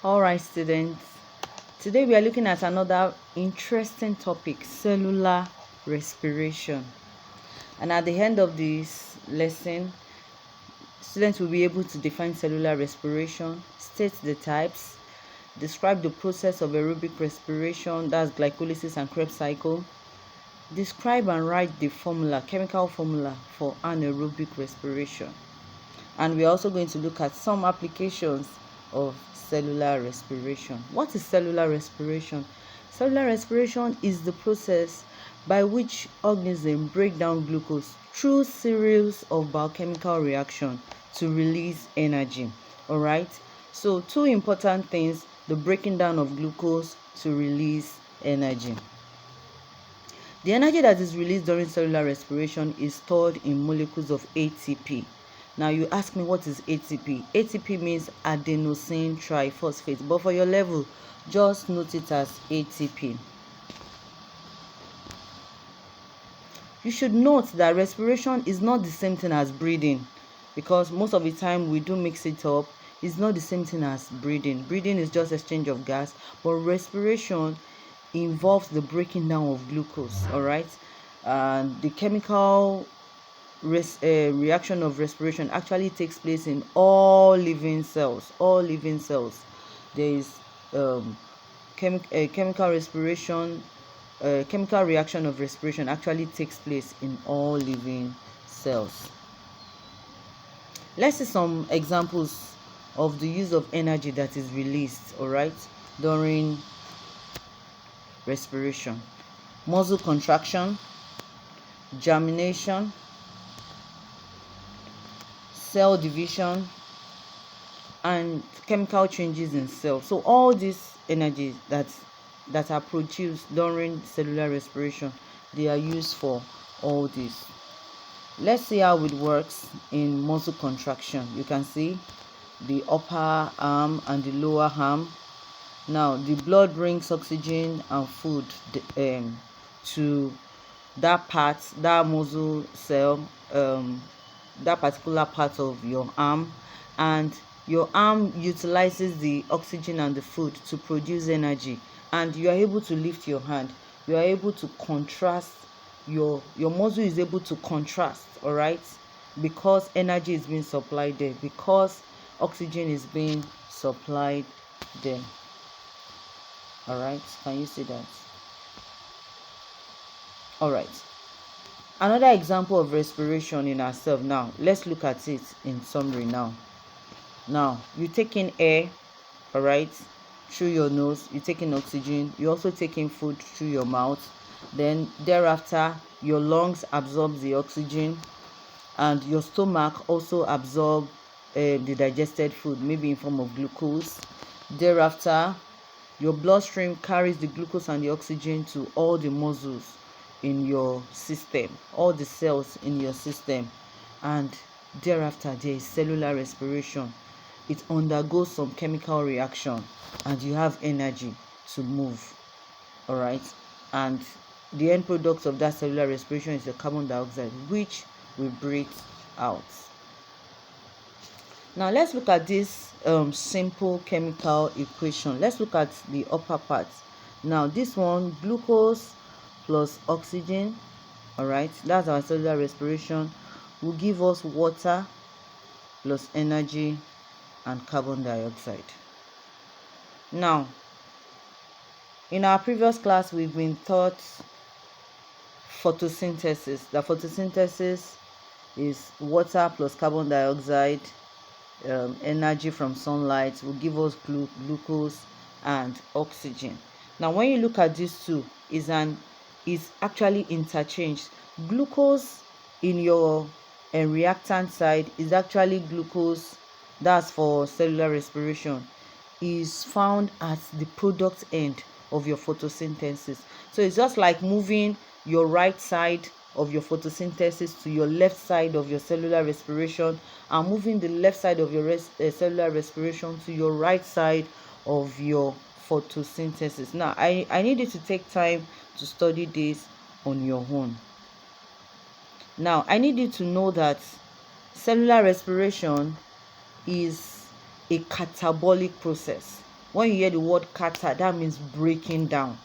Alright, students, today we are looking at another interesting topic, cellular respiration. And at the end of this lesson, students will be able to define cellular respiration, state the types, describe the process of aerobic respiration, that's glycolysis and Krebs cycle, describe and write the formula, chemical formula for anaerobic respiration. And we're also going to look at some applications of cellular respiration. What is cellular respiration? Cellular respiration is the process by which organisms break down glucose through series of biochemical reactions to release energy. All right. So two important things: the breaking down of glucose to release energy. The energy that is released during cellular respiration is stored in molecules of ATP. Now you ask me, what is ATP? ATP means adenosine triphosphate, but for your level, just note it as ATP. You should note that respiration is not the same thing as breathing, because most of the time we do mix it up. It's not the same thing as breathing. Breathing is just exchange of gas, but respiration involves the breaking down of glucose. All right, and the chemical reaction of respiration actually takes place in all living cells. There is chemical respiration. Chemical reaction of respiration actually takes place in all living cells. Let's see some examples of the use of energy that is released, all right, during respiration. Muscle contraction, germination, cell division, and chemical changes in cells. So all these energies that are produced during cellular respiration, they are used for all this. Let's see how it works in muscle contraction. You can see the upper arm and the lower arm. Now the blood brings oxygen and food to that part, that muscle cell, that particular part of your arm, and your arm utilizes the oxygen and the food to produce energy, and you are able to lift your hand. You are able to contrast, your muscle is able to contrast, all right, because energy is being supplied there, because oxygen is being supplied there. All right, can you see that? All right, another example of respiration in ourselves. Now let's look at it in summary. Now you take in air, all right, through your nose. You take in oxygen. You also take in food through your mouth. Then thereafter your lungs absorb the oxygen, and your stomach also absorb the digested food, maybe in form of glucose. Thereafter your bloodstream carries the glucose and the oxygen to all the muscles in your system, all the cells in your system, and thereafter there is cellular respiration. It undergoes some chemical reaction and you have energy to move, all right, and the end product of that cellular respiration is the carbon dioxide, which we breathe out. Now let's look at this simple chemical equation. Let's look at the upper part. Now this one, glucose plus oxygen, all right, that's our cellular respiration, will give us water plus energy and carbon dioxide. Now in our previous class we've been taught photosynthesis. The photosynthesis is water plus carbon dioxide, energy from sunlight will give us glucose and oxygen. Now when you look at these two, is actually interchanged. Glucose in your reactant side is actually glucose, that's for cellular respiration, is found at the product end of your photosynthesis. So it's just like moving your right side of your photosynthesis to your left side of your cellular respiration, and moving the left side of your cellular respiration to your right side of your photosynthesis. Now I need you to take time to study this on your own. Now I need you to know that cellular respiration is a catabolic process. When you hear the word kata, that means breaking down.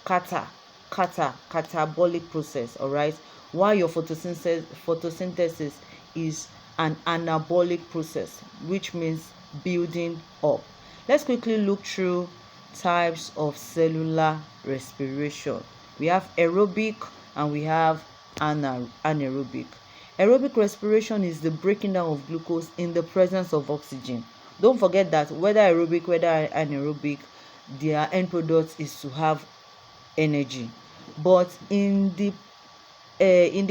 Kata, catabolic process, all right? While your photosynthesis is an anabolic process, which means building up. Let's quickly look through types of cellular respiration. We have aerobic and we have anaerobic. Aerobic respiration is the breaking down of glucose in the presence of oxygen. Don't forget that whether aerobic, whether anaerobic, their end product is to have energy. But in the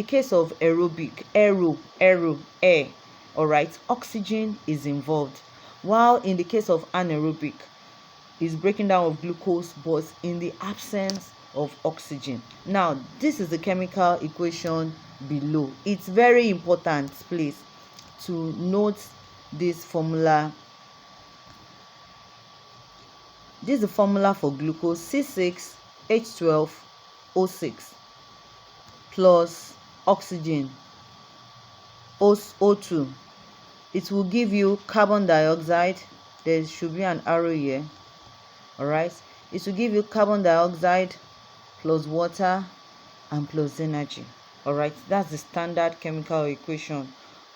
case of aerobic, air, all right, oxygen is involved. While in the case of anaerobic, is breaking down of glucose, but in the absence of oxygen. Now, this is the chemical equation below. It's very important, please, to note this formula. This is the formula for glucose: C6H12O6 plus oxygen O2. It will give you carbon dioxide. There should be an arrow here. All right, it will give you carbon dioxide plus water and plus energy. All right, that's the standard chemical equation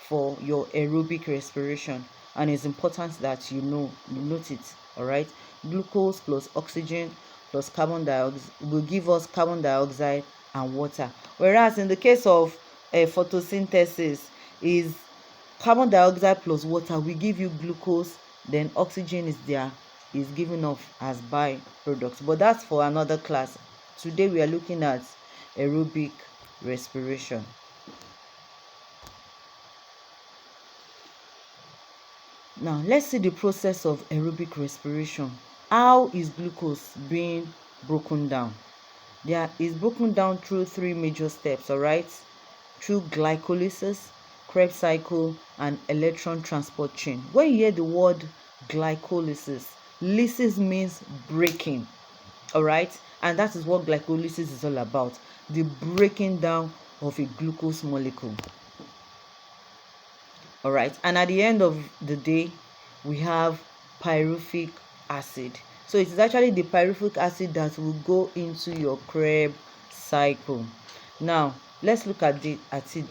for your aerobic respiration, and it's important that you note it. All right, glucose plus oxygen plus carbon dioxide will give us carbon dioxide and water, whereas in the case of photosynthesis is carbon dioxide plus water will give you glucose, then oxygen is given off as byproducts. But that's for another class. Today we are looking at aerobic respiration. Now let's see the process of aerobic respiration. How is glucose being broken down? There is broken down through three major steps, all right? Through glycolysis, Krebs cycle, and electron transport chain. When you hear the word glycolysis, lysis means breaking, all right? And that is what glycolysis is all about, the breaking down of a glucose molecule. All right, and at the end of the day, we have pyruvic acid. So it is actually the pyruvic acid that will go into your Krebs cycle. Now, let's look at it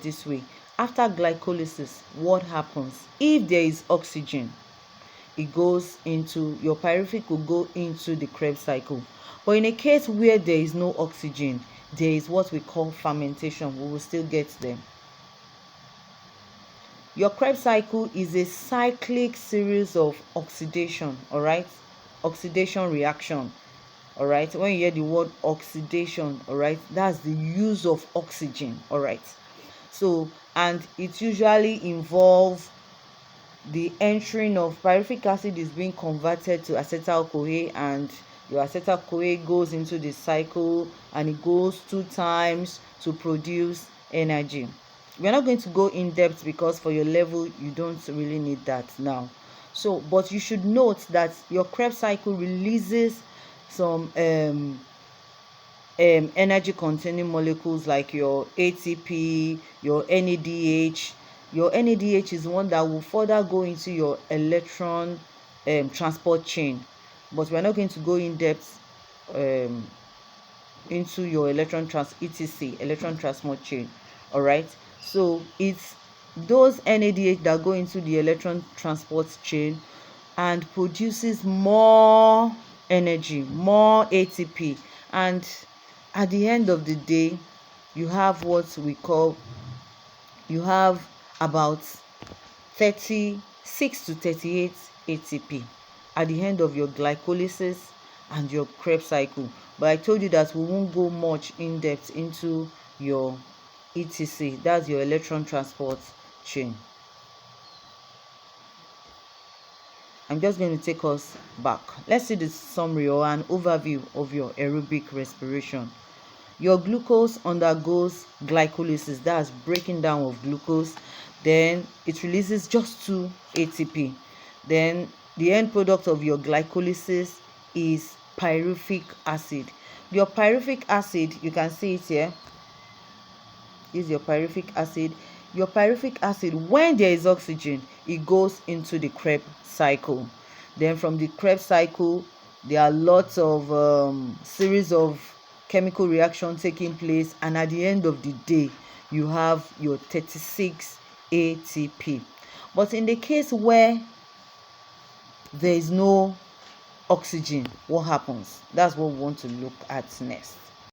this way. After glycolysis, what happens? If there is oxygen, it goes into your pyruvic will go into the Krebs cycle. But in a case where there is no oxygen, there is what we call fermentation. We will still get them. Your Krebs cycle is a cyclic series of oxidation, all right? Oxidation reaction, all right? When you hear the word oxidation, all right, that's the use of oxygen, all right? So, and it usually involves the entering of pyruvic acid is being converted to acetyl-CoA, and your acetyl-CoA goes into the cycle and it goes 2 times to produce energy. We're not going to go in depth because for your level you don't really need that now. So, but you should note that your Krebs cycle releases some energy containing molecules like your ATP, your NADH. Your NADH is one that will further go into your electron transport chain, but we're not going to go in depth into your electron transport chain. All right, so it's those NADH that go into the electron transport chain and produces more energy, more ATP, and at the end of the day, you have what we call, you have about 36 to 38 ATP at the end of your glycolysis and your Krebs cycle. But I told you that we won't go much in depth into your ETC, that's your electron transport chain. I'm just going to take us back. Let's see the summary or an overview of your aerobic respiration. Your glucose undergoes glycolysis, that's breaking down of glucose. Then it releases just 2 ATP. Then the end product of your glycolysis is pyruvic acid. Your pyruvic acid, you can see it here. This is your pyruvic acid. Your pyruvic acid, when there is oxygen, it goes into the Krebs cycle. Then from the Krebs cycle, There are lots of series of chemical reaction taking place, and at the end of the day you have your 36 ATP. But in the case where there is no oxygen, what happens? That's what we want to look at next.